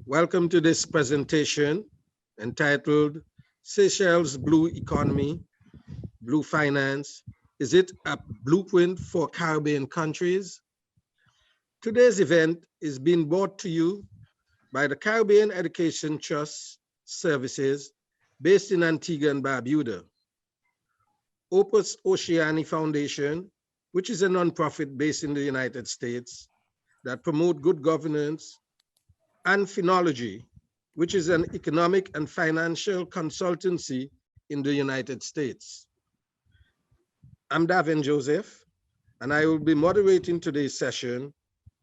Welcome to this presentation entitled Seychelles Blue Economy, Blue Finance. Is it a blueprint for Caribbean countries? Today's event is being brought to you by the Caribbean Education Trust Services based in Antigua and Barbuda. Opes Oceani Foundation, which is a nonprofit based in the United States that promote good governance, and Finology, which is an economic and financial consultancy in the United States. I'm Davin Joseph, and I will be moderating today's session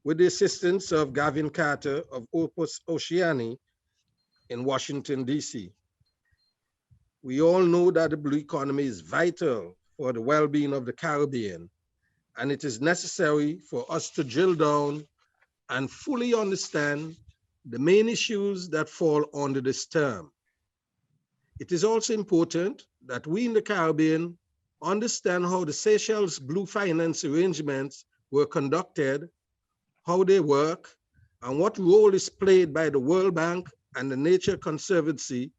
with the assistance of Gavin Carter of Opes Oceani in Washington, D.C. We all know that the blue economy is vital for the well-being of the Caribbean, and it is necessary for us to drill down and fully understand the main issues that fall under this term. It is also important that we in the Caribbean understand how the Seychelles Blue Finance arrangements were conducted, how they work, and what role is played by the World Bank and the Nature Conservancy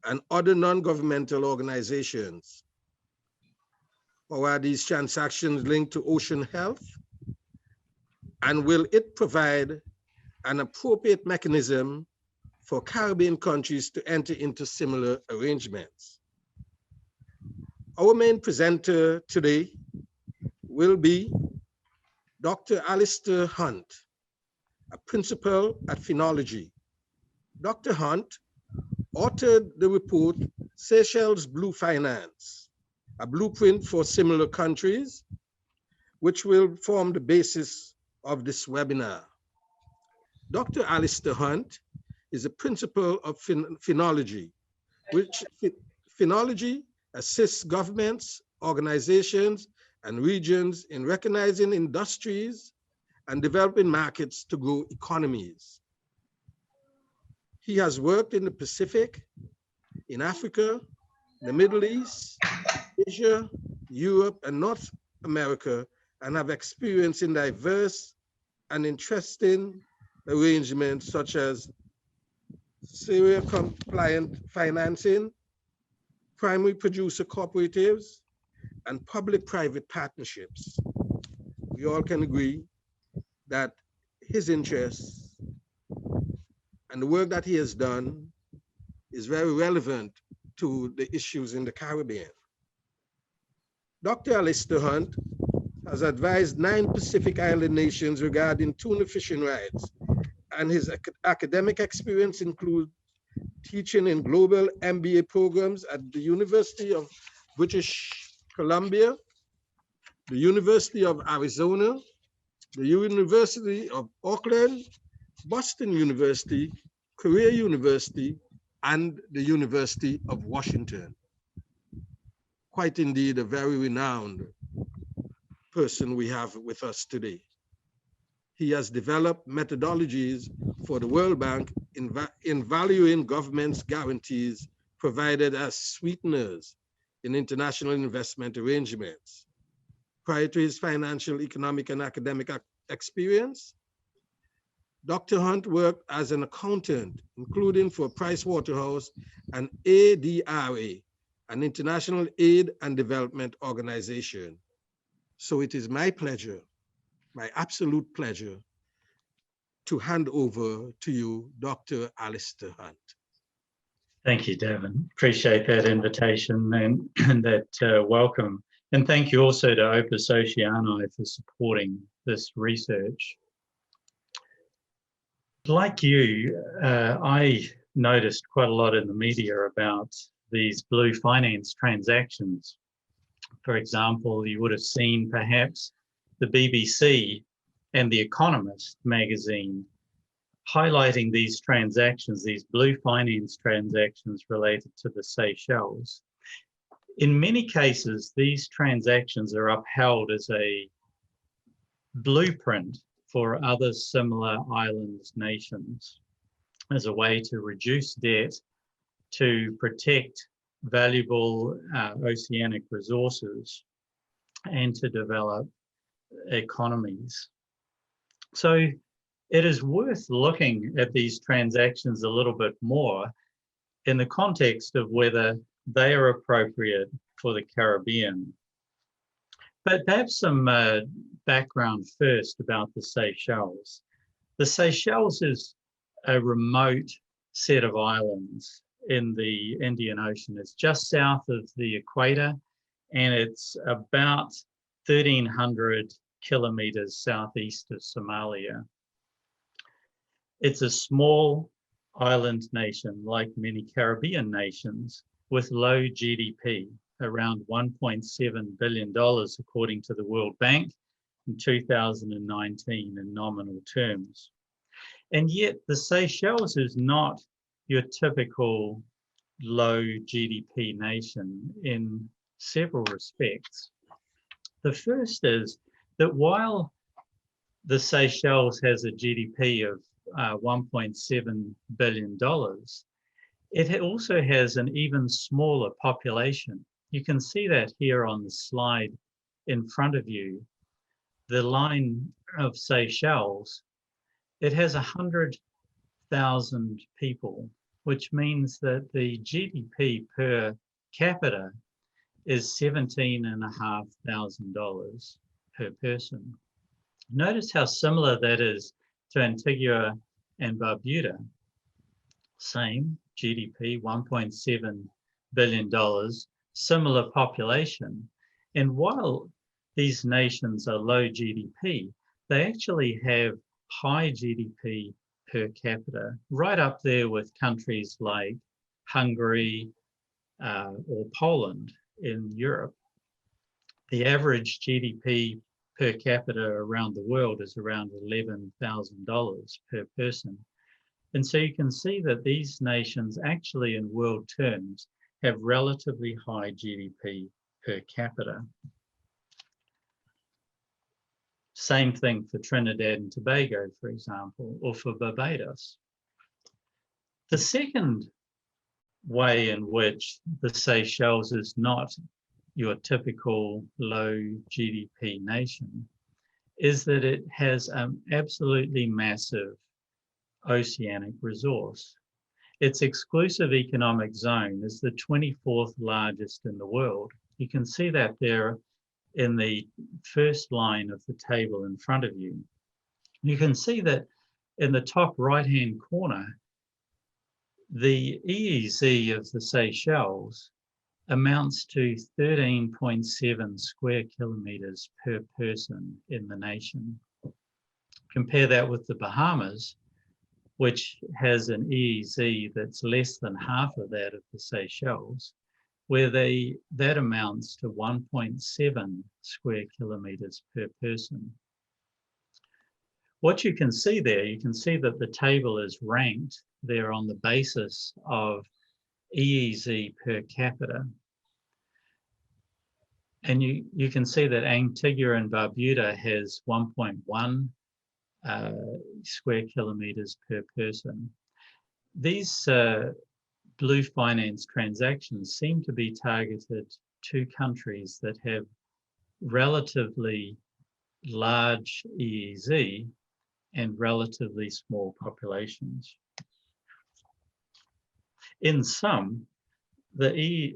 and other non-governmental organizations. How are these transactions linked to ocean health? And will it provide an appropriate mechanism for Caribbean countries to enter into similar arrangements? Our main presenter today will be Dr. Alistair Hunt, a principal at Finology. Dr. Hunt authored the report, Seychelles Blue Finance, a blueprint for similar countries, which will form the basis of this webinar. Dr. Alistair Hunt is a principal of Finology, which Finology assists governments, organizations, and regions in recognizing industries and developing markets to grow economies. He has worked in the Pacific, in Africa, the Middle East, Asia, Europe, and North America, and have experience in diverse and interesting arrangements such as Syria compliant financing, primary producer cooperatives, and public-private partnerships. We all can agree that his interests and the work that he has done is very relevant to the issues in the Caribbean. Dr. Alistair Hunt has advised 9 Pacific Island nations regarding tuna fishing rights, and his academic experience includes teaching in global MBA programs at the University of British Columbia, the University of Arizona, the University of Auckland, Boston University, Korea University, and the University of Washington. Quite indeed a very renowned person we have with us today. He has developed methodologies for the World Bank in valuing government's guarantees provided as sweeteners in international investment arrangements. Prior to his financial, economic, and academic experience, Dr. Hunt worked as an accountant, including for Pricewaterhouse and ADRA, an international aid and development organization. So it is my pleasure, my absolute pleasure, to hand over to you, Dr. Alistair Hunt. Thank you, Devin. Appreciate that invitation and that welcome. And thank you also to Opes Oceani for supporting this research. Like you, I noticed quite a lot in the media about these blue finance transactions. For example, you would have seen perhaps the BBC and The Economist magazine highlighting these transactions, these blue finance transactions related to the Seychelles. In many cases, these transactions are upheld as a blueprint for other similar island nations as a way to reduce debt, to protect valuable oceanic resources, and to develop economies. So It is worth looking at these transactions a little bit more in the context of whether they are appropriate for the Caribbean. But perhaps some background first about the Seychelles. The Seychelles is a remote set of islands in the Indian Ocean. It's just south of the equator, and it's about 1,300 kilometers southeast of Somalia. It's a small island nation, like many Caribbean nations, with low GDP, around $1.7 billion, according to the World Bank in 2019 in nominal terms. And yet the Seychelles is not your typical low GDP nation in several respects. The first is that while the Seychelles has a GDP of $1.7 billion, it also has an even smaller population. You can see that here on the slide in front of you. The line of Seychelles, it has 100,000 people, which means that the GDP per capita is $17,500 per person. Notice how similar that is to Antigua and Barbuda. Same GDP, $1.7 billion, similar population. And while these nations are low GDP, they actually have high GDP per capita, right up there with countries like Hungary or Poland in Europe. The average GDP per capita around the world is around $11,000 per person. And so you can see that these nations actually in world terms have relatively high GDP per capita. Same thing for Trinidad and Tobago, for example, or for Barbados. The second way in which the Seychelles is not your typical low GDP nation is that it has an absolutely massive oceanic resource. Its exclusive economic zone is the 24th largest in the world. You can see that there in the first line of the table in front of you. You can see that in the top right-hand corner, the EEZ of the Seychelles amounts to 13.7 square kilometers per person in the nation. Compare that with the Bahamas, which has an EEZ that's less than half of that of the Seychelles, where that amounts to 1.7 square kilometers per person. What you can see there, you can see that the table is ranked there on the basis of EEZ per capita. And you can see that Antigua and Barbuda has 1.1 square kilometers per person. These blue finance transactions seem to be targeted to countries that have relatively large EEZ and relatively small populations. In sum, the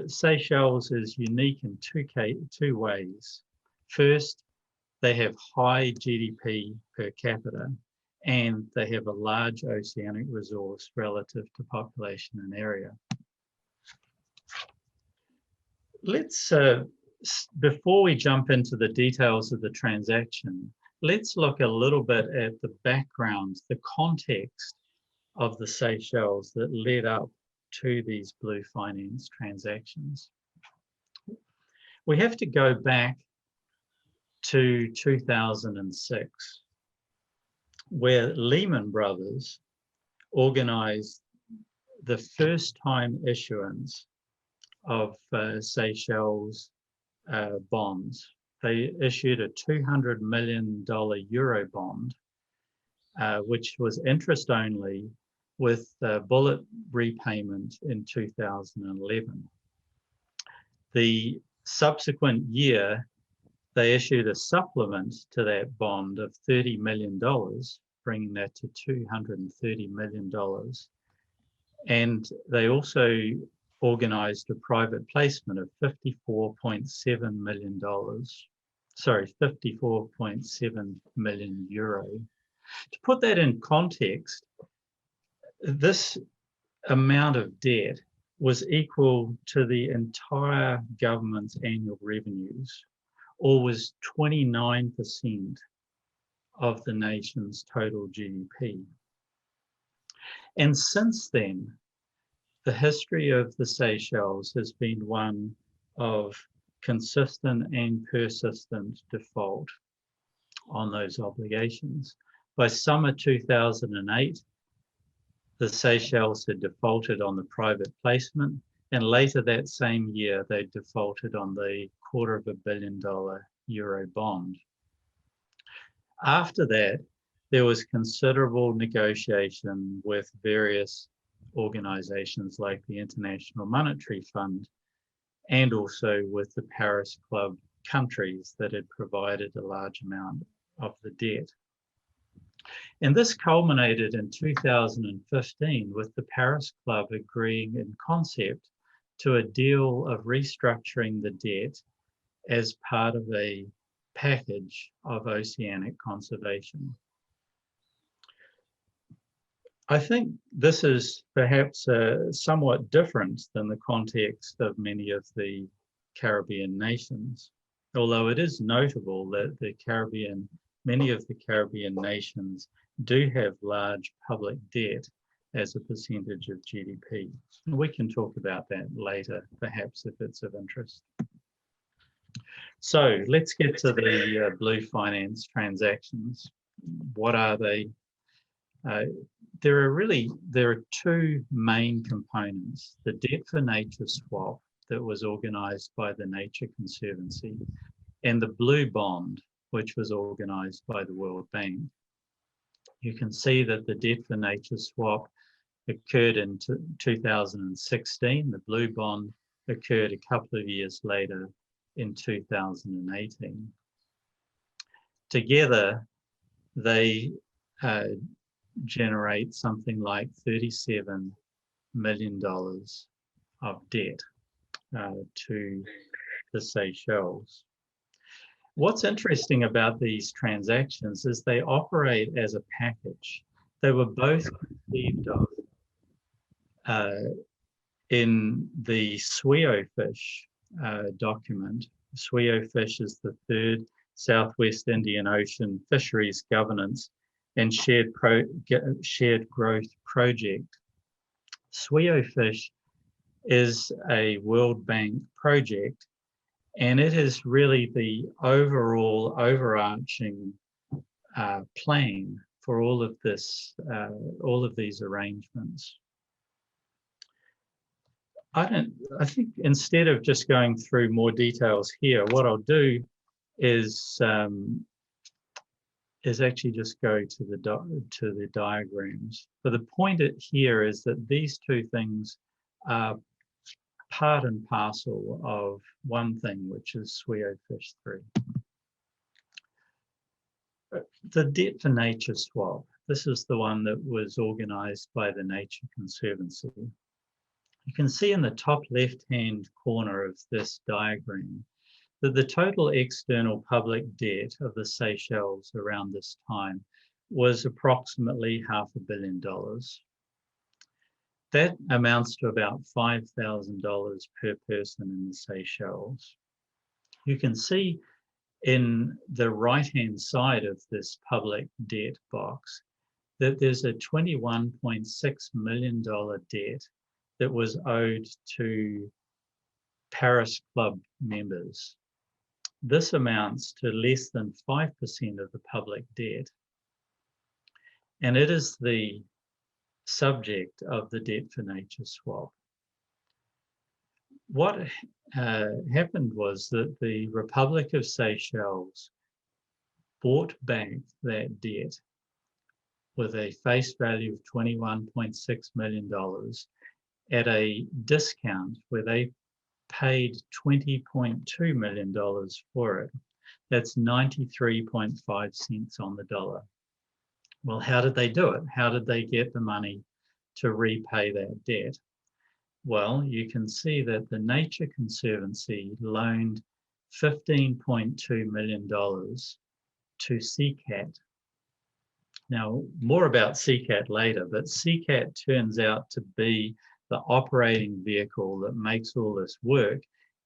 Seychelles is unique in two ways. First, they have high GDP per capita, and they have a large oceanic resource relative to population and area. Let's, before we jump into the details of the transaction, let's look a little bit at the background, the context of the Seychelles that led up to these blue finance transactions. We have to go back to 2006, where Lehman Brothers organized the first time issuance of Seychelles bonds. They issued a $200 million Euro bond, which was interest only with bullet repayment in 2011. The subsequent year, they issued a supplement to that bond of $30 million, bringing that to $230 million. And they also organised a private placement of $54.7 million. Sorry, 54.7 million euro. To put that in context, this amount of debt was equal to the entire government's annual revenues, or was 29% of the nation's total GDP. And since then, the history of the Seychelles has been one of consistent and persistent default on those obligations. By summer 2008, the Seychelles had defaulted on the private placement, and later that same year, they defaulted on the $250 million euro bond. After that, there was considerable negotiation with various organizations like the International Monetary Fund, and also with the Paris Club countries that had provided a large amount of the debt. And this culminated in 2015 with the Paris Club agreeing in concept to a deal of restructuring the debt as part of a package of oceanic conservation. I think this is perhaps somewhat different than the context of many of the Caribbean nations, although it is notable that many of the Caribbean nations do have large public debt as a percentage of GDP. And we can talk about that later, perhaps, if it's of interest. So let's get to the blue finance transactions. What are they? There are two main components: the Debt for Nature swap that was organised by the Nature Conservancy, and the blue bond, which was organised by the World Bank. You can see that the Debt for Nature swap occurred in 2016. The blue bond occurred a couple of years later in 2018. Together, they generate something like $37 million of debt to the Seychelles. What's interesting about these transactions is they operate as a package. They were both conceived of in the Swiofish document. Swiofish is the third Southwest Indian Ocean Fisheries Governance and Shared Growth Project. Swiofish is a World Bank project, and it is really the overall overarching plan for all of these arrangements. I think instead of just going through more details here, what I'll do is actually just go to the diagrams. But the point here is that these two things are part and parcel of one thing, which is Swiofish 3. The Debt for Nature swap. This is the one that was organised by the Nature Conservancy. You can see in the top left-hand corner of this diagram that the total external public debt of the Seychelles around this time was approximately $500 million. That amounts to about $5,000 per person in the Seychelles. You can see in the right-hand side of this public debt box that there's a $21.6 million debt that was owed to Paris Club members. This amounts to less than 5% of the public debt. And it is the subject of the Debt for Nature swap. What happened was that the Republic of Seychelles bought back that debt with a face value of $21.6 million at a discount where they paid $20.2 million for it. That's 93.5 cents on the dollar. Well, how did they do it? How did they get the money to repay that debt? Well, you can see that the Nature Conservancy loaned $15.2 million to CCAT. Now, more about CCAT later, but CCAT turns out to be the operating vehicle that makes all this work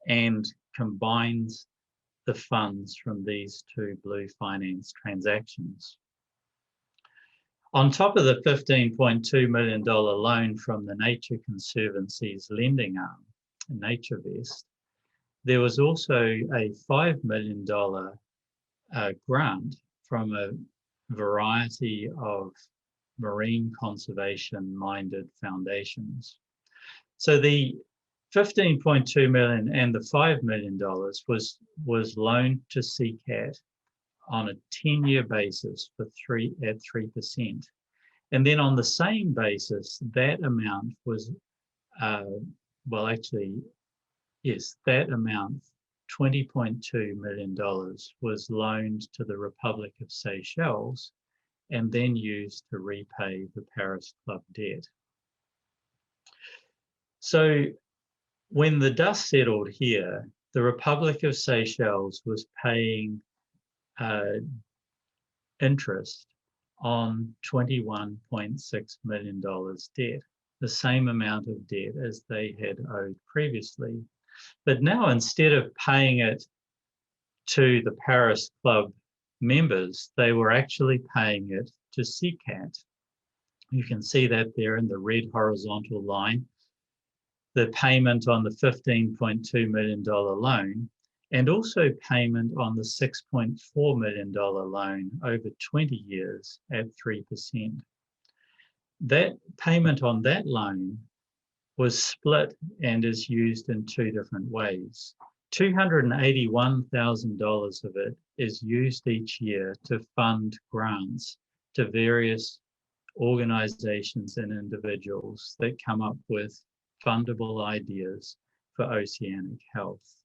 and combines the funds from these two blue finance transactions. On top of the $15.2 million loan from the Nature Conservancy's lending arm, NatureVest, there was also a $5 million grant from a variety of marine conservation-minded foundations. So the $15.2 million and the $5 million was loaned to CCAT on a 10-year basis for at 3%. And then on the same basis, that amount was, that amount, $20.2 million, was loaned to the Republic of Seychelles and then used to repay the Paris Club debt. So when the dust settled here, the Republic of Seychelles was paying interest on $21.6 million debt, the same amount of debt as they had owed previously. But now, instead of paying it to the Paris Club members, they were actually paying it to CCAT. You can see that there in the red horizontal line, the payment on the $15.2 million loan, and also payment on the $6.4 million loan over 20 years at 3%. That payment on that loan was split and is used in two different ways. $281,000 of it is used each year to fund grants to various organizations and individuals that come up with fundable ideas for oceanic health.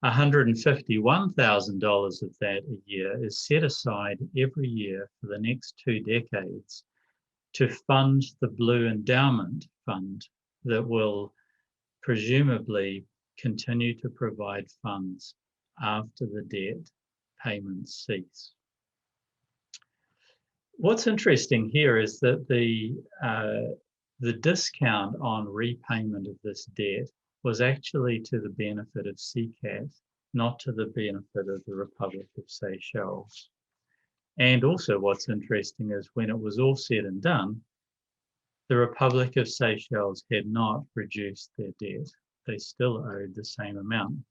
$151,000 of that a year is set aside every year for the next 2 decades to fund the Blue Endowment Fund that will presumably continue to provide funds after the debt payments cease. What's interesting here is that the discount on repayment of this debt was actually to the benefit of CCAT, not to the benefit of the Republic of Seychelles. And also what's interesting is when it was all said and done, the Republic of Seychelles had not reduced their debt. They still owed the same amount.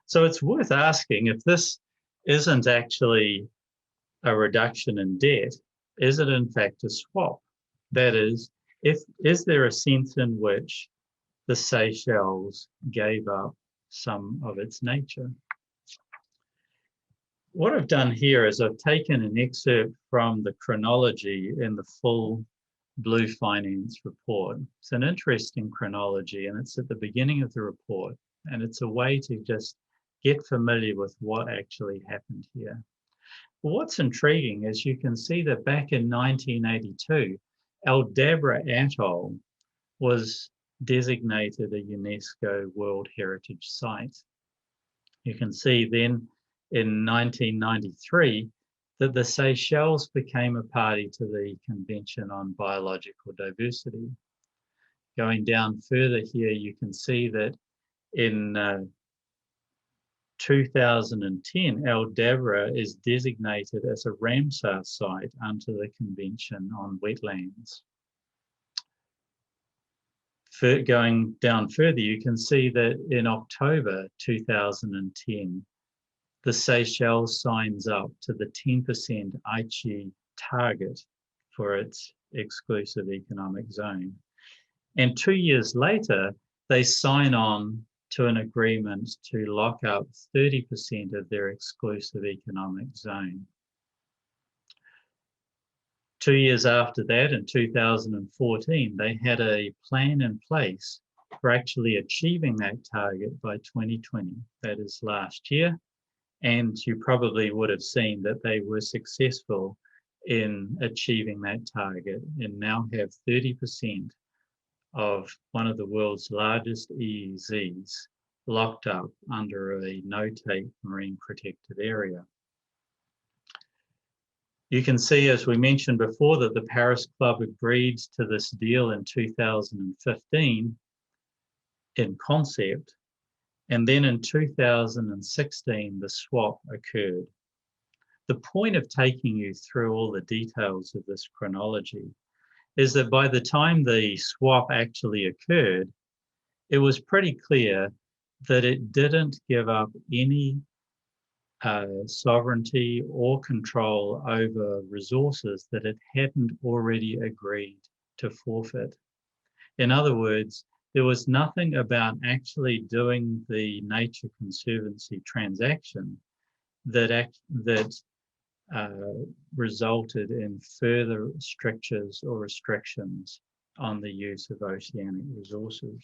So it's worth asking if this isn't actually a reduction in debt, is it in fact a swap? That is there a sense in which the Seychelles gave up some of its nature? What I've done here is I've taken an excerpt from the chronology in the full Blue Finance report. It's an interesting chronology and it's at the beginning of the report, and it's a way to just get familiar with what actually happened here. What's intriguing is you can see that back in 1982, Aldabra Atoll was designated a UNESCO World Heritage Site. You can see then in 1993 that the Seychelles became a party to the Convention on Biological Diversity. Going down further here, you can see that in 2010, Aldabra is designated as a Ramsar site under the Convention on Wetlands. Going down further, you can see that in October 2010, the Seychelles signs up to the 10% Aichi target for its exclusive economic zone. And 2 years later, they sign on to an agreement to lock up 30% of their exclusive economic zone. 2 years after that, in 2014, they had a plan in place for actually achieving that target by 2020, that is last year. And you probably would have seen that they were successful in achieving that target and now have 30% of one of the world's largest EEZs locked up under a no-take marine protected area. You can see, as we mentioned before, that the Paris Club agreed to this deal in 2015 in concept, and then in 2016, the swap occurred. The point of taking you through all the details of this chronology is that by the time the swap actually occurred, it was pretty clear that it didn't give up any sovereignty or control over resources that it hadn't already agreed to forfeit. In other words, there was nothing about actually doing the Nature Conservancy transaction that resulted in further strictures or restrictions on the use of oceanic resources.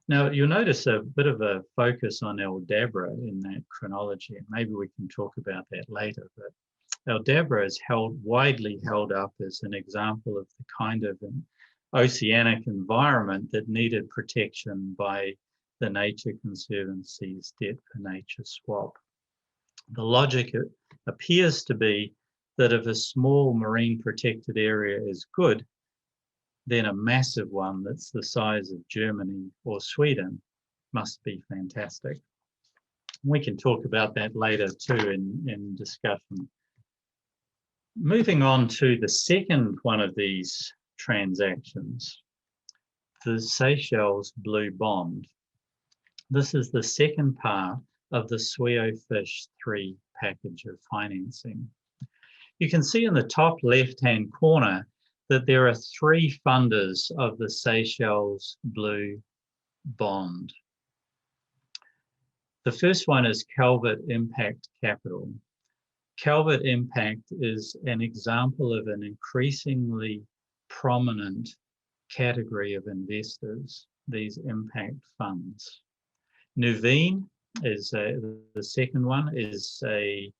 Now, you'll notice a bit of a focus on Aldabra in that chronology, and maybe we can talk about that later, but Aldabra is widely held up as an example of the kind of an oceanic environment that needed protection by the Nature Conservancy's debt for nature swap. The logic appears to be that if a small marine protected area is good, then a massive one that's the size of Germany or Sweden must be fantastic. We can talk about that later too in discussion. Moving on to the second one of these transactions, the Seychelles Blue Bond. This is the second part of the SWEO-FISH 3 package of financing. You can see in the top left-hand corner that there are 3 funders of the Seychelles Blue Bond. The first one is Calvert Impact Capital. Calvert Impact is an example of an increasingly prominent category of investors, these impact funds. Nuveen is the second one, is a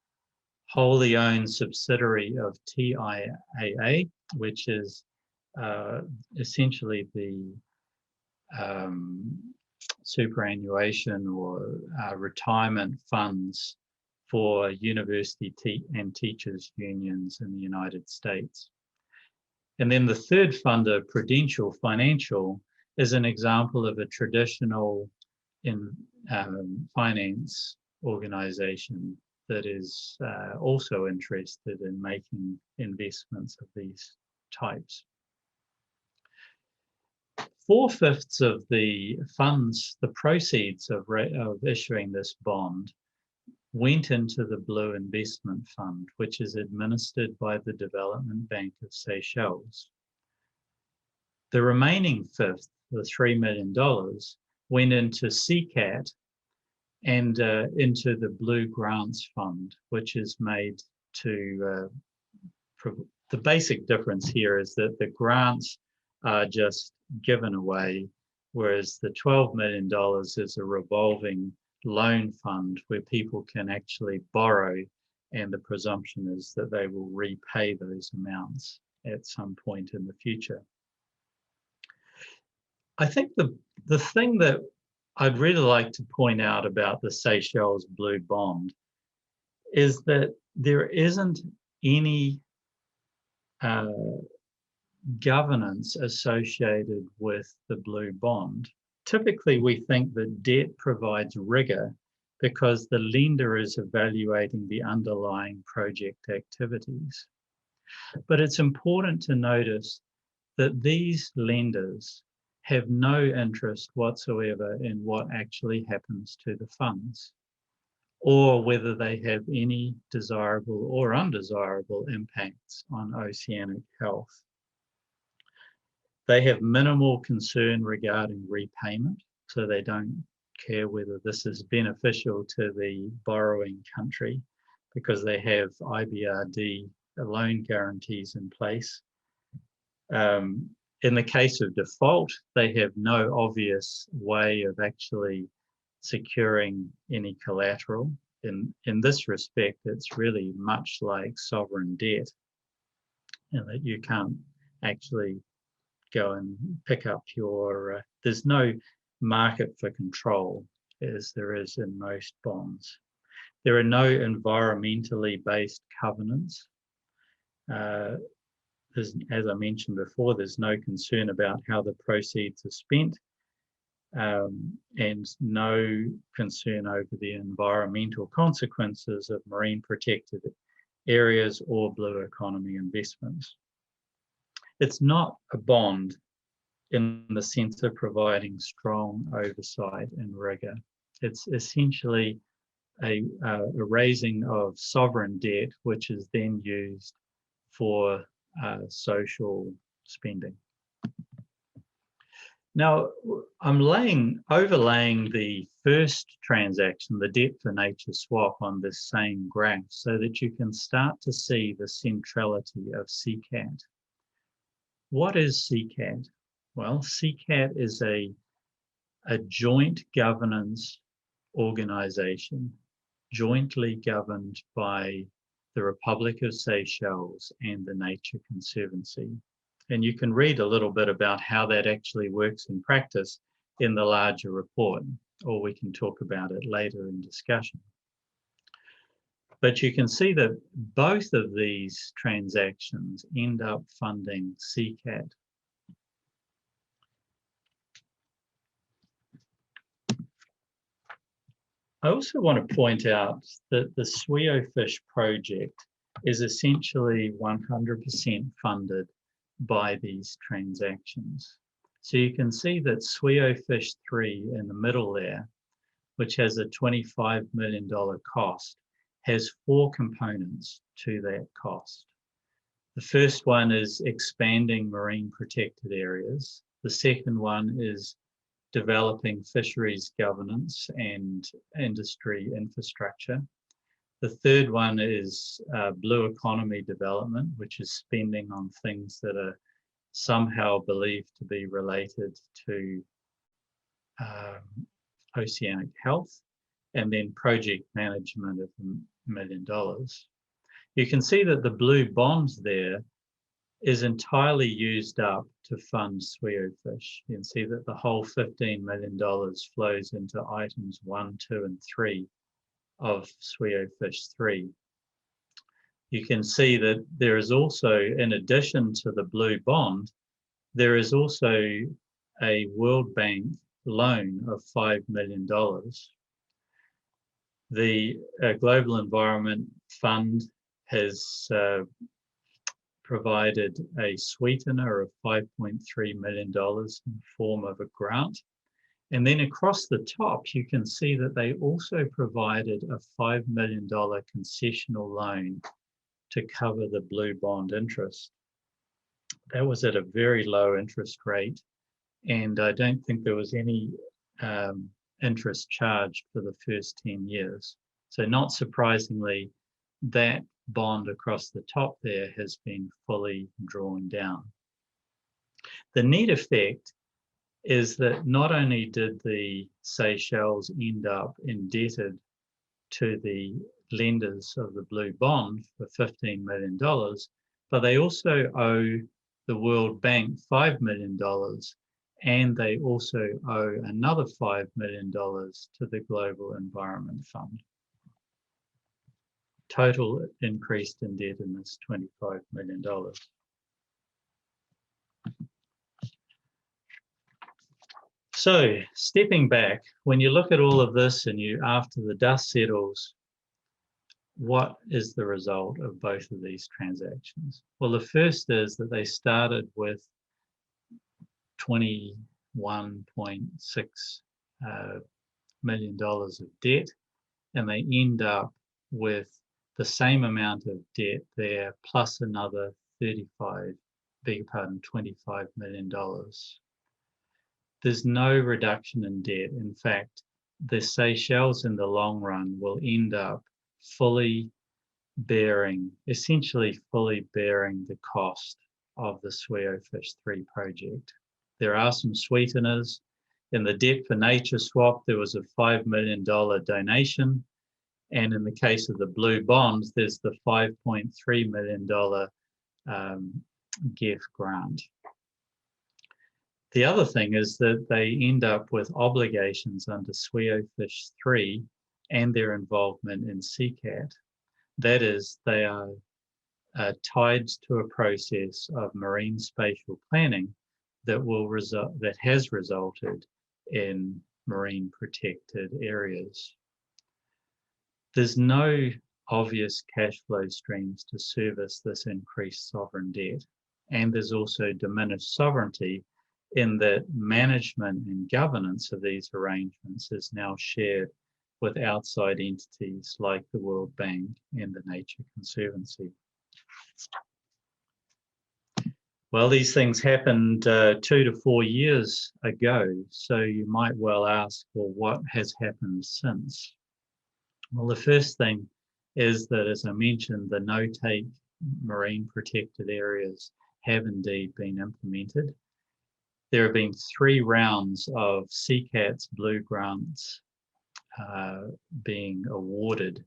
wholly owned subsidiary of TIAA, which is essentially the superannuation or retirement funds for university and teachers unions in the United States. And then the third funder, Prudential Financial, is an example of a traditional finance organization that is also interested in making investments of these types. 4/5 of the funds, the proceeds of issuing this bond, went into the Blue Investment Fund, which is administered by the Development Bank of Seychelles. The remaining 1/5, the $3 million, went into CCAT and into the Blue Grants Fund, which is made to, the basic difference here is that the grants are just given away, whereas the $12 million is a revolving loan fund where people can actually borrow, and the presumption is that they will repay those amounts at some point in the future. I think the thing that I'd really like to point out about the Seychelles Blue Bond is that there isn't any governance associated with the Blue Bond. Typically, we think that debt provides rigor because the lender is evaluating the underlying project activities. But it's important to notice that these lenders have no interest whatsoever in what actually happens to the funds, or whether they have any desirable or undesirable impacts on oceanic health. They have minimal concern regarding repayment, so they don't care whether this is beneficial to the borrowing country because they have IBRD loan guarantees in place. In the case of default, they have no obvious way of actually securing any collateral. in this respect, it's really much like sovereign debt, in that you can't actually go and pick up your, there's no market for control as there is in most bonds. There are no environmentally based covenants. As I mentioned before, there's no concern about how the proceeds are spent, and no concern over the environmental consequences of marine protected areas or blue economy investments. It's not a bond in the sense of providing strong oversight and rigor. It's essentially a raising of sovereign debt, which is then used for social spending. Now, I'm overlaying the first transaction, the debt for nature swap, on this same graph so that you can start to see the centrality of CCAT. What is CCAT? Well, CCAT is a joint governance organization, jointly governed by the Republic of Seychelles and the Nature Conservancy. And you can read a little bit about how that actually works in practice in the larger report, or we can talk about it later in discussion. But you can see that both of these transactions end up funding CCAT. I also want to point out that the Swiofish project is essentially 100% funded by these transactions. So you can see that Swiofish 3 in the middle there, which has a $25 million cost, has 4 components to that cost. The first one is expanding marine protected areas. The second one is developing fisheries governance and industry infrastructure. The third one is blue economy development, which is spending on things that are somehow believed to be related to oceanic health, and then project management of $1 million. You can see that the blue bond there is entirely used up to fund Swiofish. You can see that the whole $15 million flows into items 1, 2, and 3 of Swiofish 3. You can see that there is also, in addition to the blue bond, there is also a World Bank loan of $5 million. The Global Environment Fund has provided a sweetener of $5.3 million in the form of a grant. And then across the top, you can see that they also provided a $5 million concessional loan to cover the blue bond interest. That was at a very low interest rate, and I don't think there was any interest charged for the first 10 years. So not surprisingly, that bond across the top there has been fully drawn down. The net effect is that not only did the Seychelles end up indebted to the lenders of the blue bond for $15 million, but they also owe the World Bank $5 million, and they also owe another $5 million to the Global Environment Fund. Total increased indebtedness, $25 million. So stepping back, when you look at all of this and after the dust settles, what is the result of both of these transactions? Well, the first is that they started with $21.6 million of debt, and they end up with the same amount of debt there, plus another $25 million. There's no reduction in debt. In fact, the Seychelles in the long run will end up essentially fully bearing the cost of the Swiofish 3 project. There are some sweeteners. In the debt for nature swap, there was a $5 million donation, And in the case of the blue bonds, there's the $5.3 million GEF grant. The other thing is that they end up with obligations under SWEOFISH 3 and their involvement in CCAT. That is, they are tied to a process of marine spatial planning that has resulted in marine protected areas. There's no obvious cash flow streams to service this increased sovereign debt, and there's also diminished sovereignty in that management and governance of these arrangements is now shared with outside entities like the World Bank and the Nature Conservancy. Well, these things happened 2 to 4 years ago, so you might well ask, well, what has happened since? Well, the first thing is that, as I mentioned, the no-take marine protected areas have indeed been implemented. There have been 3 rounds of CCAT's blue grants being awarded.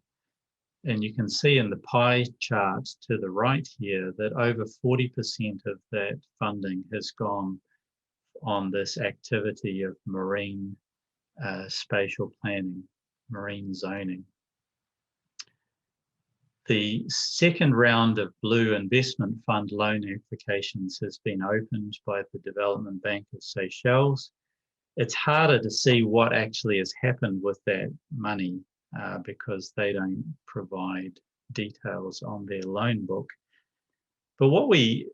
And you can see in the pie chart to the right here that over 40% of that funding has gone on this activity of marine spatial planning, marine zoning. The second round of Blue Investment Fund loan applications has been opened by the Development Bank of Seychelles. It's harder to see what actually has happened with that money because they don't provide details on their loan book. But what we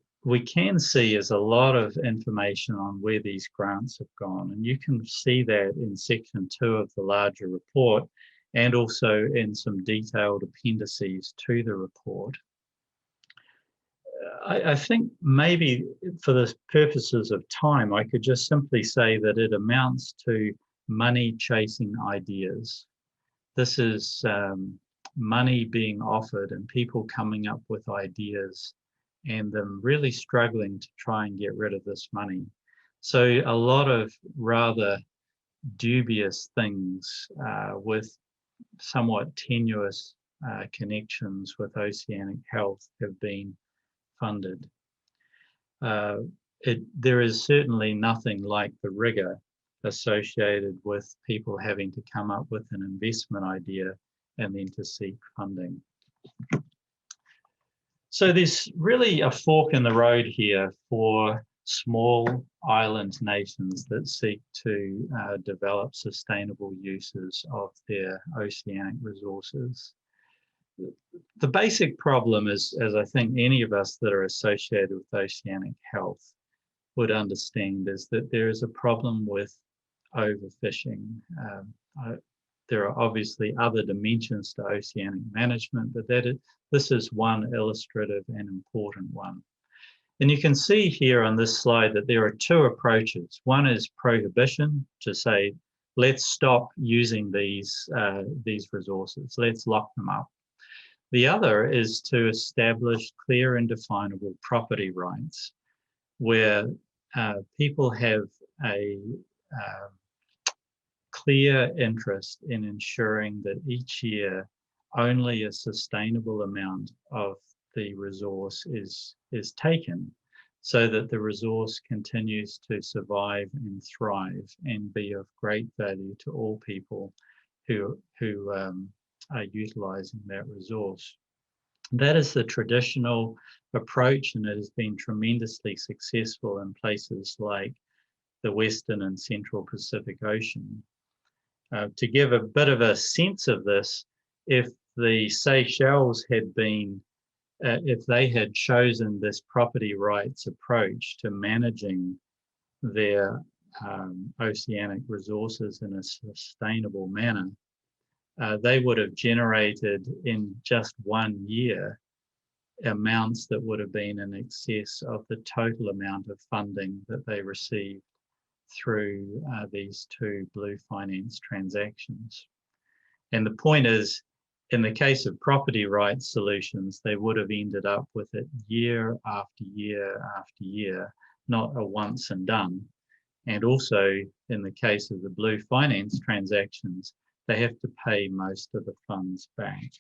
can see is a lot of information on where these grants have gone. And you can see that in section 2 of the larger report, and also in some detailed appendices to the report. I think maybe for the purposes of time, I could just simply say that it amounts to money chasing ideas. This is money being offered and people coming up with ideas and them really struggling to try and get rid of this money. So a lot of rather dubious things with somewhat tenuous connections with oceanic health have been funded. There is certainly nothing like the rigor associated with people having to come up with an investment idea and then to seek funding. So there's really a fork in the road here for small island nations that seek to develop sustainable uses of their oceanic resources. The basic problem is, as I think any of us that are associated with oceanic health would understand, is that there is a problem with overfishing. There are obviously other dimensions to oceanic management, but this is one illustrative and important one. And you can see here on this slide that there are 2 approaches. One is prohibition, to say, let's stop using these resources, let's lock them up. The other is to establish clear and definable property rights, where people have a clear interest in ensuring that each year only a sustainable amount of the resource is taken, so that the resource continues to survive and thrive and be of great value to all people who are utilizing that resource. That is the traditional approach, and it has been tremendously successful in places like the Western and Central Pacific Ocean. To give a bit of a sense of this, if the Seychelles had been, if they had chosen this property rights approach to managing their oceanic resources in a sustainable manner, they would have generated in just 1 year amounts that would have been in excess of the total amount of funding that they received through these 2 blue finance transactions. And the point is, in the case of property rights solutions, they would have ended up with it year after year after year, not a once and done. And also, in the case of the blue finance transactions, they have to pay most of the funds back.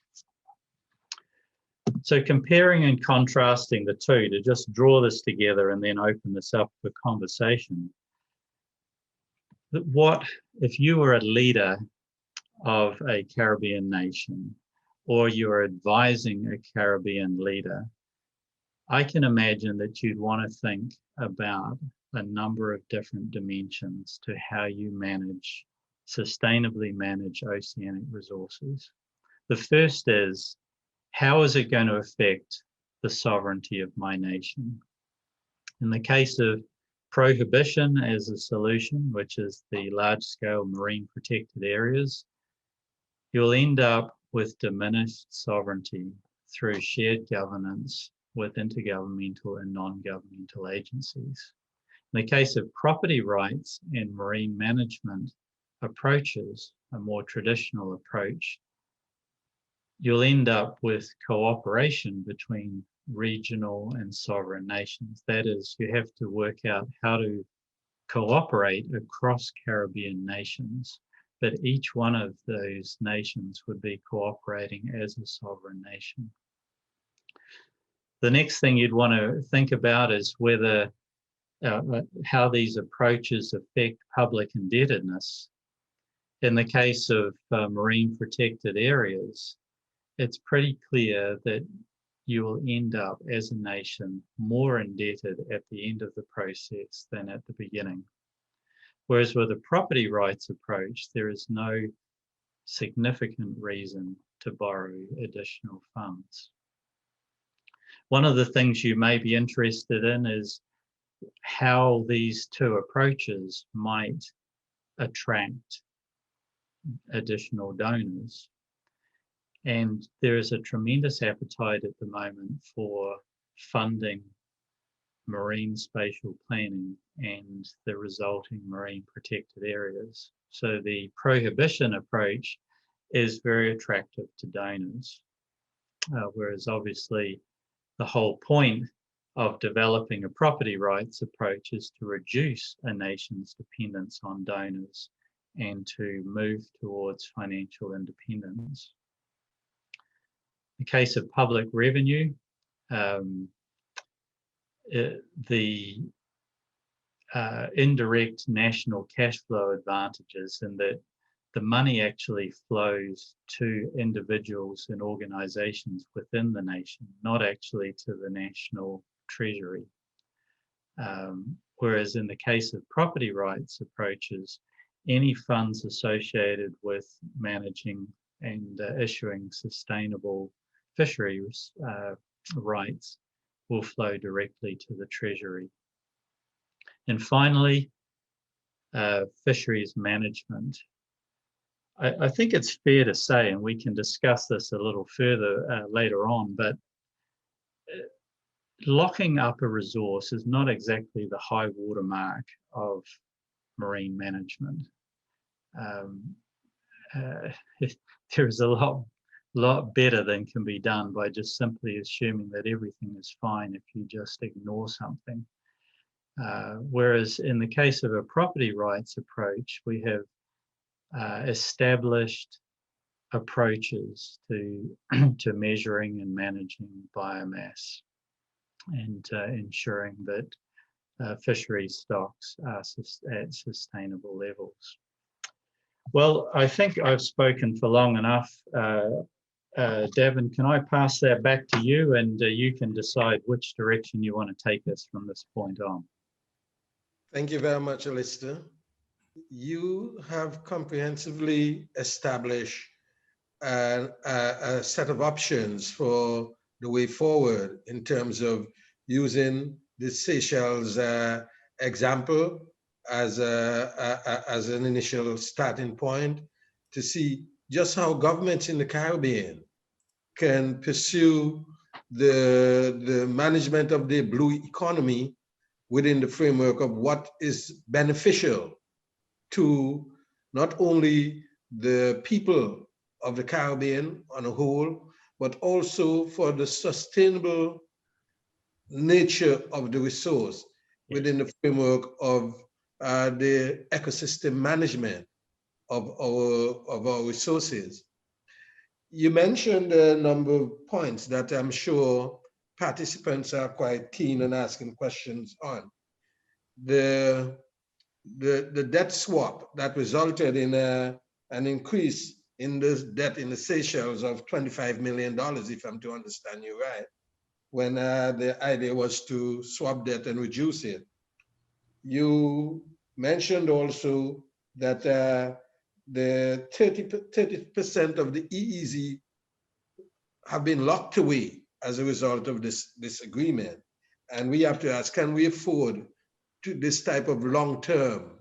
So comparing and contrasting the two, to just draw this together and then open this up for conversation. What if you were a leader of a Caribbean nation, or you're advising a Caribbean leader? I can imagine that you'd want to think about a number of different dimensions to how you sustainably manage oceanic resources. The first is, how is it going to affect the sovereignty of my nation? In the case of prohibition as a solution, which is the large-scale marine protected areas, you'll end up with diminished sovereignty through shared governance with intergovernmental and non-governmental agencies. In the case of property rights and marine management approaches, a more traditional approach, you'll end up with cooperation between regional and sovereign nations. That is, you have to work out how to cooperate across Caribbean nations, but each one of those nations would be cooperating as a sovereign nation. The next thing you'd want to think about is whether how these approaches affect public indebtedness. In the case of marine protected areas, it's pretty clear that you will end up as a nation more indebted at the end of the process than at the beginning. Whereas with a property rights approach, there is no significant reason to borrow additional funds. One of the things you may be interested in is how these two approaches might attract additional donors. And there is a tremendous appetite at the moment for funding marine spatial planning and the resulting marine protected areas. So the prohibition approach is very attractive to donors, whereas obviously the whole point of developing a property rights approach is to reduce a nation's dependence on donors and to move towards financial independence. In the case of public revenue, the indirect national cash flow advantages in that the money actually flows to individuals and organizations within the nation, not actually to the national treasury. Whereas in the case of property rights approaches, any funds associated with managing and issuing sustainable fisheries rights will flow directly to the treasury. And finally, fisheries management. I think it's fair to say, and we can discuss this a little further later on, but locking up a resource is not exactly the high watermark of marine management. There's a lot better than can be done by just simply assuming that everything is fine if you just ignore something. Whereas in the case of a property rights approach, we have established approaches to measuring and managing biomass and ensuring that fisheries stocks are at sustainable levels. Well, I think I've spoken for long enough. Davin, can I pass that back to you, and you can decide which direction you want to take us from this point on. Thank you very much, Alistair. You have comprehensively established a set of options for the way forward in terms of using the Seychelles example as an initial starting point to see just how governments in the Caribbean can pursue the management of the blue economy within the framework of what is beneficial to not only the people of the Caribbean on a whole, but also for the sustainable nature of the resource within the framework of the ecosystem management of our resources. You mentioned a number of points that I'm sure participants are quite keen on asking questions on. The debt swap that resulted in an increase in the debt in the Seychelles of $25 million, if I'm to understand you right, when the idea was to swap debt and reduce it. You mentioned also that the 30% of the EEZ have been locked away as a result of this agreement. And we have to ask, can we afford to this type of long-term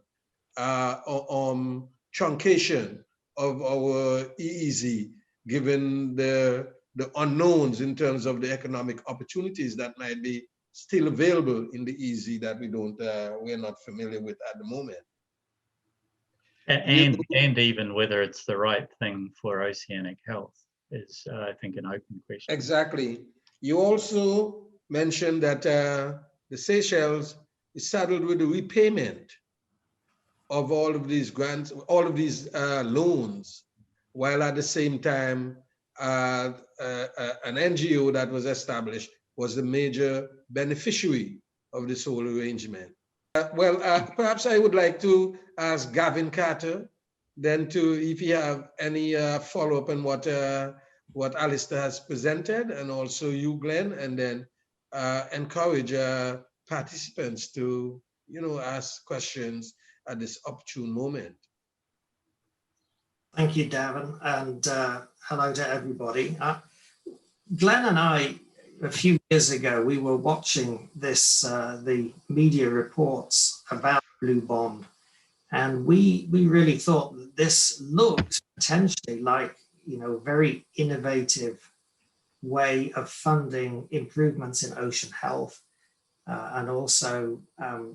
truncation of our EEZ, given the unknowns in terms of the economic opportunities that might be still available in the EEZ that we're not familiar with at the moment. And even whether it's the right thing for oceanic health is, I think, an open question. Exactly. You also mentioned that the Seychelles is saddled with the repayment of all of these grants, all of these loans, while at the same time, an NGO that was established was the major beneficiary of this whole arrangement. Perhaps I would like to ask Gavin Carter, then if you have any follow-up on what Alistair has presented, and also you, Glenn, and then encourage participants to, ask questions at this opportune moment. Thank you, Davin, and hello to everybody. Glenn and I, a few years ago, we were watching the media reports about Blue Bond, and we really thought that this looked potentially like, a very innovative way of funding improvements in ocean health, and also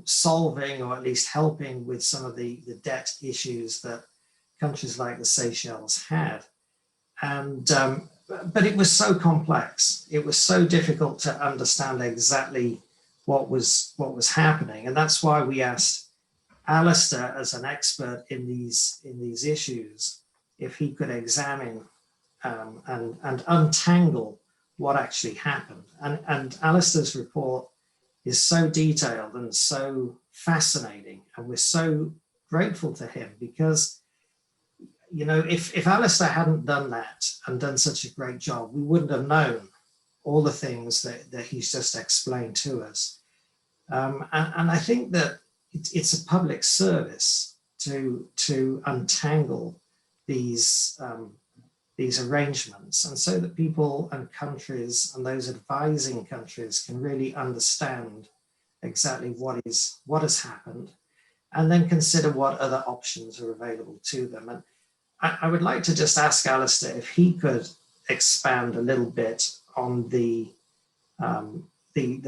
solving, or at least helping with some of the debt issues that countries like the Seychelles had. And but it was so complex. It was so difficult to understand exactly what was happening. And that's why we asked Alistair, as an expert in these issues, if he could examine and untangle what actually happened. And Alistair's report is so detailed and so fascinating, and we're so grateful to him, because if Alistair hadn't done that and done such a great job, we wouldn't have known all the things that he's just explained to us. And I think that it's a public service to untangle these arrangements, and so that people and countries and those advising countries can really understand exactly what has happened, and then consider what other options are available to them. And I would like to just ask Alistair if he could expand a little bit on the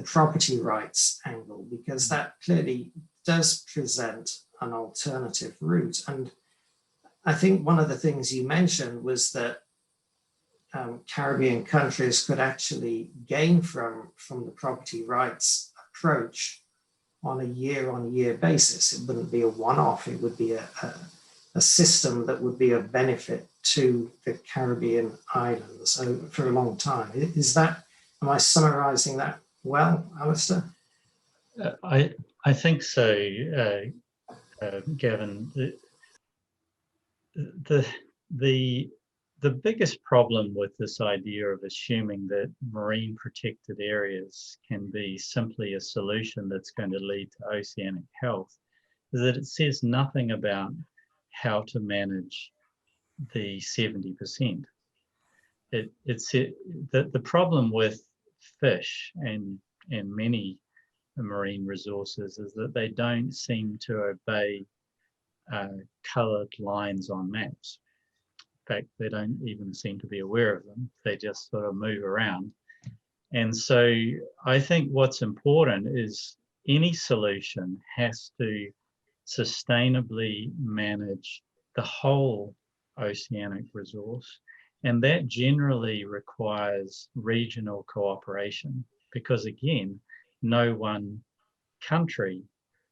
property rights angle, because that clearly does present an alternative route. And I think one of the things you mentioned was that Caribbean countries could actually gain from the property rights approach on a year-on-year basis. It wouldn't be a one-off, it would be a system that would be of benefit to the Caribbean islands for a long time. Am I summarizing that well, Alistair? I think so, Gavin. The biggest problem with this idea of assuming that marine protected areas can be simply a solution that's going to lead to oceanic health is that it says nothing about how to manage the 70%. It's the problem with fish and many marine resources is that they don't seem to obey colored lines on maps. In fact, they don't even seem to be aware of them. They just sort of move around. And so I think what's important is any solution has to sustainably manage the whole oceanic resource. And that generally requires regional cooperation, because again, no one country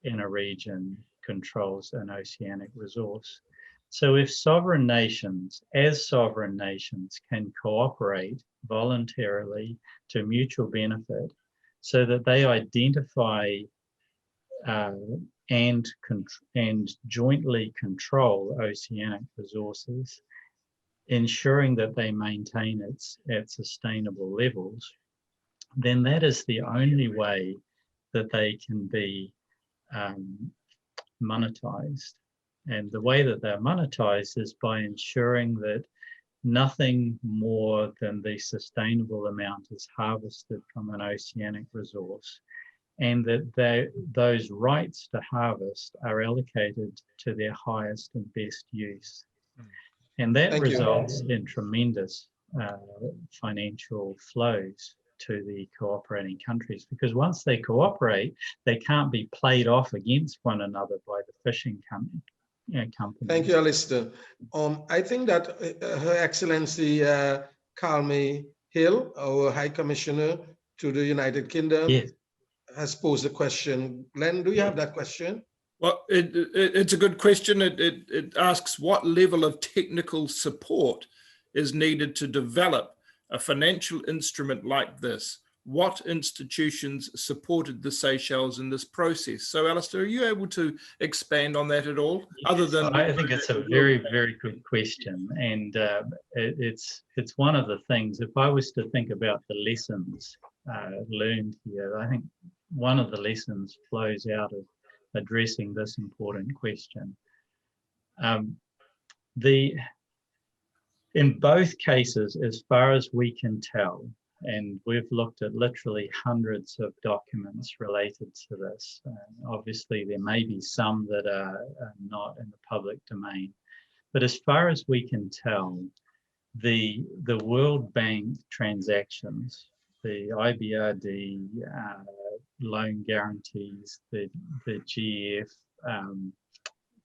in a region controls an oceanic resource. So if sovereign nations, as sovereign nations, can cooperate voluntarily to mutual benefit so that they identify and jointly control oceanic resources, ensuring that they maintain it at sustainable levels, then that is the only way that they can be monetized. And the way that they're monetized is by ensuring that nothing more than the sustainable amount is harvested from an oceanic resource, and that those rights to harvest are allocated to their highest and best use. And that Thank you. results in tremendous financial flows to the cooperating countries, because once they cooperate, they can't be played off against one another by the fishing companies. Thank you, Alistair. I think that Her Excellency Carmi Hill, our High Commissioner to the United Kingdom, Yes. has posed a question. Glenn, do you have that question? Well, it's a good question. It asks what level of technical support is needed to develop a financial instrument like this. What institutions supported the Seychelles in this process? So, Alistair, are you able to expand on that at all? Other than I think it's a very, very good question, and it's one of the things. If I was to think about the lessons learned here, I think one of the lessons flows out of addressing this important question. In both cases, as far as we can tell, and we've looked at literally hundreds of documents related to this. Obviously, there may be some that are not in the public domain, but as far as we can tell, the World Bank transactions, the IBRD loan guarantees, the GF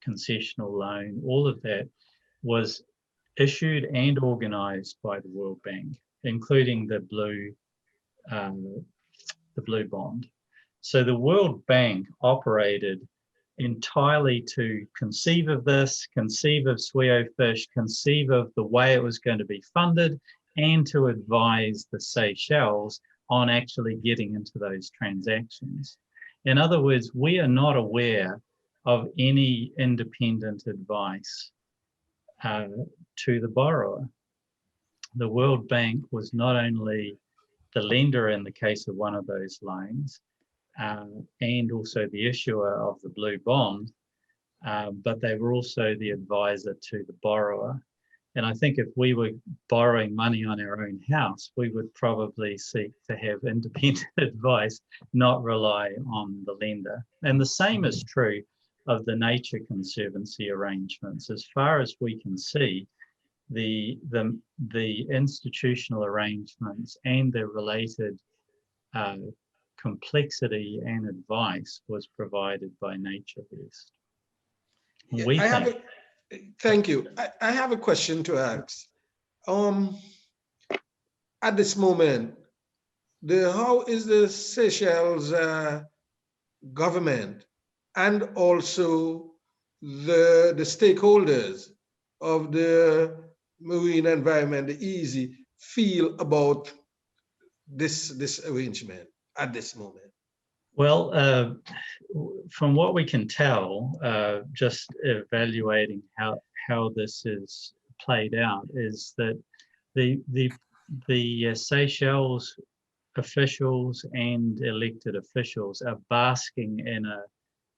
concessional loan, all of that was issued and organized by the World Bank, including the blue bond. So the World Bank operated entirely to conceive of this, conceive of Sweo Fish, conceive of the way it was going to be funded, and to advise the Seychelles on actually getting into those transactions. In other words, we are not aware of any independent advice to the borrower. The World Bank was not only the lender in the case of one of those loans, and also the issuer of the blue bond, but they were also the advisor to the borrower. And I think if we were borrowing money on our own house, we would probably seek to have independent advice, not rely on the lender. And the same is true of the Nature Conservancy arrangements. As far as we can see, the institutional arrangements and the related complexity and advice was provided by NatureVest. Thank you. I have a question to ask. At this moment, how is the Seychelles government and also the stakeholders of the marine environment, the EASY, feel about this arrangement at this moment? Well, from what we can tell, just evaluating how this is played out, is that the Seychelles officials and elected officials are basking in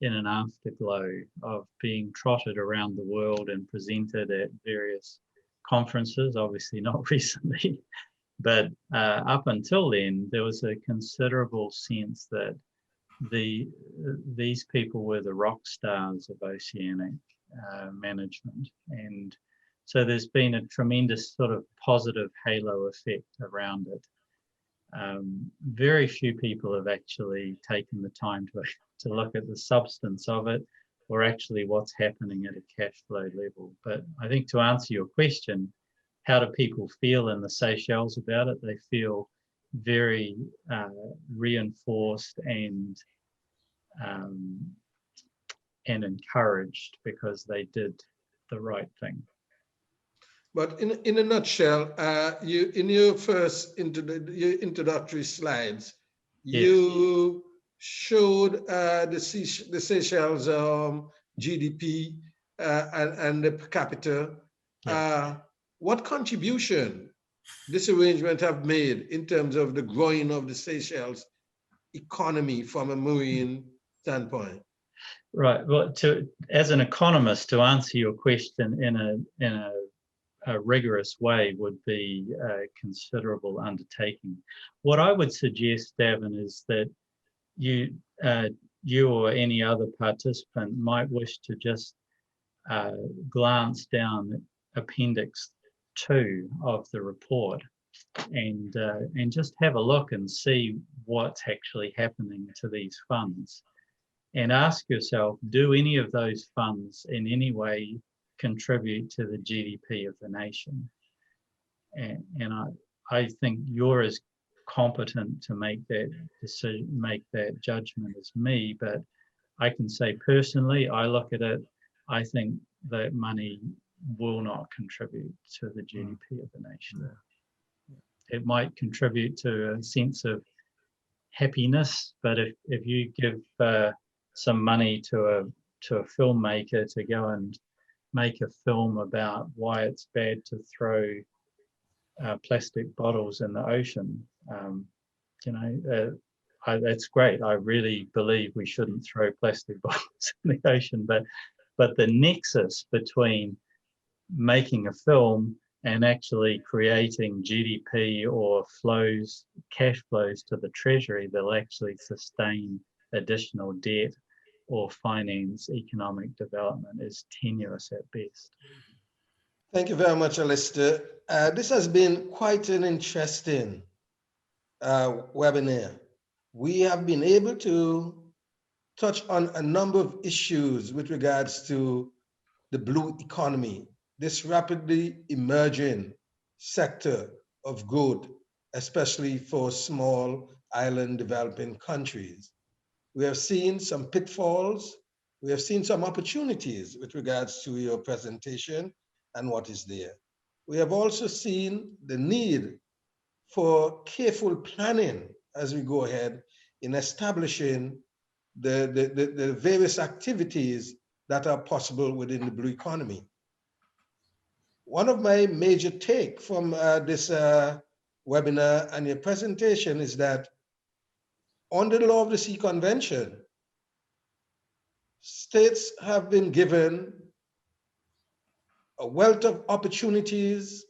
an afterglow of being trotted around the world and presented at various conferences, obviously not recently, but up until then, there was a considerable sense that these people were the rock stars of oceanic management. And so there's been a tremendous sort of positive halo effect around it. Very few people have actually taken the time to look at the substance of it, or actually what's happening at a cash flow level. But I think to answer your question, how do people feel in the Seychelles about it? They feel very reinforced and encouraged, because they did the right thing. But in a nutshell, you in your first your introductory slides, you showed the Seychelles GDP and the per capita. What contribution this arrangement have made in terms of the growing of the Seychelles economy from a marine standpoint? Right. Well, as an economist, to answer your question in a rigorous way would be a considerable undertaking. What I would suggest, Davin, is that you or any other participant might wish to just glance down Appendix 2 of the report and just have a look and see what's actually happening to these funds. And ask yourself, do any of those funds in any way contribute to the GDP of the nation? And I think you're as competent to make that decision, make that judgment as me, but I can say personally, I look at it, I think that money will not contribute to the GDP of the nation. It might contribute to a sense of happiness, but if you give some money to a filmmaker to go and make a film about why it's bad to throw plastic bottles in the ocean, that's great. I really believe we shouldn't throw plastic bottles in the ocean, but the nexus between making a film and actually creating GDP or cash flows to the treasury that'll actually sustain additional debt or finance economic development is tenuous at best. Thank you very much, Alistair. This has been quite an interesting webinar. We have been able to touch on a number of issues with regards to the blue economy, this rapidly emerging sector of growth, especially for small island developing countries. We have seen some pitfalls. We have seen some opportunities with regards to your presentation and what is there. We have also seen the need for careful planning as we go ahead in establishing the various activities that are possible within the blue economy. One of my major take from this webinar and your presentation is that under the Law of the Sea Convention, states have been given a wealth of opportunities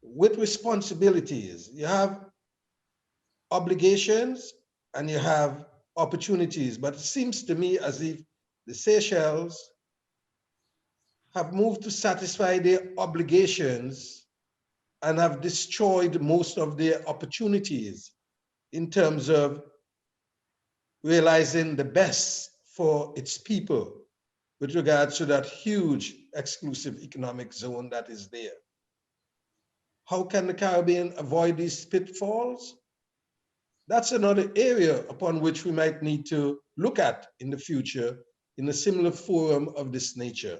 with responsibilities. You have obligations and you have opportunities, but it seems to me as if the Seychelles have moved to satisfy their obligations and have destroyed most of their opportunities in terms of realizing the best for its people with regards to that huge exclusive economic zone that is there. How can the Caribbean avoid these pitfalls? That's another area upon which we might need to look at in the future in a similar forum of this nature.